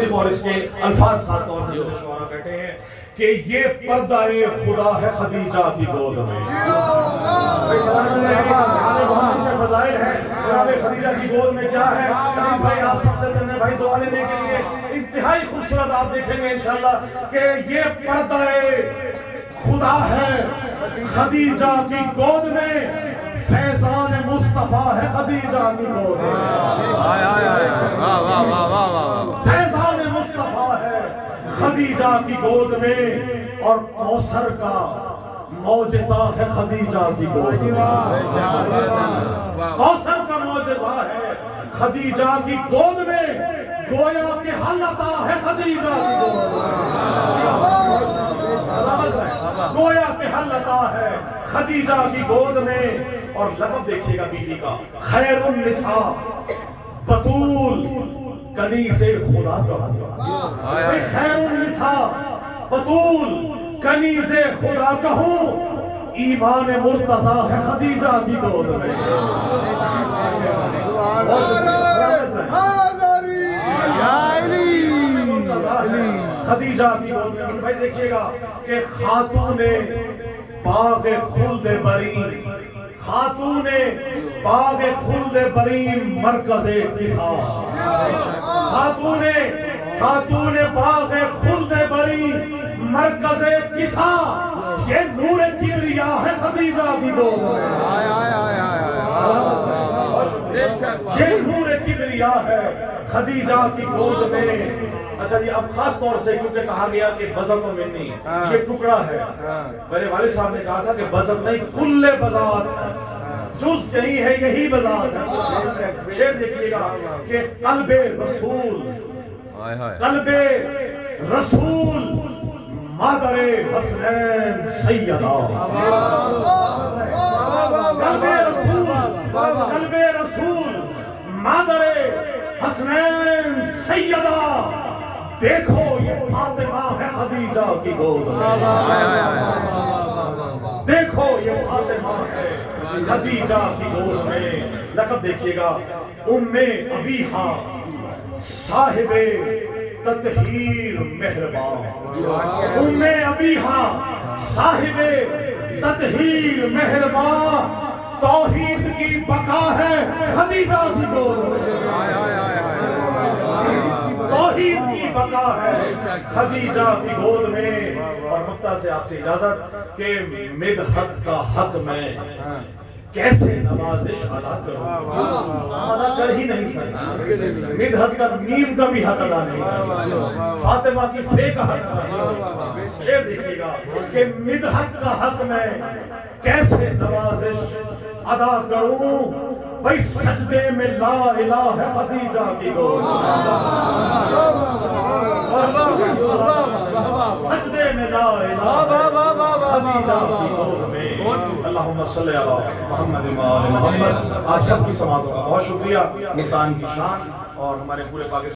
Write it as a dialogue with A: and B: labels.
A: تاریخ اور اس کے الفاظ خاص طور سے جو شعراء بیٹھے ہیں کہ یہ پردہ خدا ہے خدیجہ کی گود میں. محمد کے فضائل ہیں جناب خدیجہ کی گود میں کیا ہے. عزیز بھائی آپ سب سے پہلے بھائی دعا لینے کے لیے انتہائی خوبصورت آپ دیکھیں گے انشاءاللہ کہ یہ پردہ خدا ہے خدیجہ کی گود میں, فیضان مصطفیٰ ہے خدیجہ کی گود میں, فیضان مصطفیٰ ہے خدیجہ کی گود میں, اور کوثر کا معجزہ ہے خدیجہ کی گود میں. کوثر کا معجزہ ہے خدیجہ کی گود میں, گویا کہ حل عطا ہے خدیجہ کی گود میں, گویا کہ حل عطا ہے خدیجہ کی گود میں. اور لقب دیکھیے گا بی بی کا, خیر النساء بطول کنیز خدا کہوں, خیر النساء بطول کنیز خدا کہوں, ایمان مرتضیٰ ہے خدیجہ کی گود میں. خدیجہ کی گود میں بھائی دیکھیے گا کہ خاتون باغ خلد برین, خاتون باغ خلد برین مرکز کسا, خاتون باغ خلد برین مرکز کسا, یہ نور کبریاء ہے خدیجہ کی گود میں, یہ نور کبریاء ہے خدیجہ کی گود میں. اچھا جی اب خاص طور سے کیونکہ کہا گیا کہ بذت و منی یہ ٹکڑا ہے, میرے والد صاحب نے کہا تھا کہ بذت نہیں کل بذات ہے, جز یہی ہے یہی بذات ہے. شعر دیکھیے گا کہ قلب رسول, قلب رسول مادر حسنین سیدہ, قلب رسول, قلب رسول مادر حسنین سیدہ, دیکھو یہ فاطمہ ہے خدیجہ کی گود میں, دیکھو یہ فاطمہ ہے خدیجہ کی گود میں. لقب دیکھیے گا ام ابیہا صاحب تطہیر مہربان, ام ابیہا صاحب تطہیر مہربان, توحید کی بقا ہے خدیجہ کی گود میں, توحید کی بقا ہے خدیجہ کی گود میں. اور مقطع سے آپ سے اجازت کہ مدحت کا حق میں کیسے نوازش ادا کروں, ادا کر ہی نہیں سکتا, مدحت کا نیم کا بھی حق ادا نہیں کر سکتا, فاطمہ کی فے کا حق ادا نہیں کر سکتا. شعر دیکھیے گا کہ مدحت کا حق میں کیسے نوازش ادا کروں, بھئی سجدے میں لا الہ ہے خدیجہ کی گود میں, سجدے میں لا الہ خدیجہ کی گود میں. اللہم صلی علی محمد و آل محمد. آپ سب کی سماعتوں کا بہت شکریہ. ملتان کی شان اور ہمارے پورے پاکستان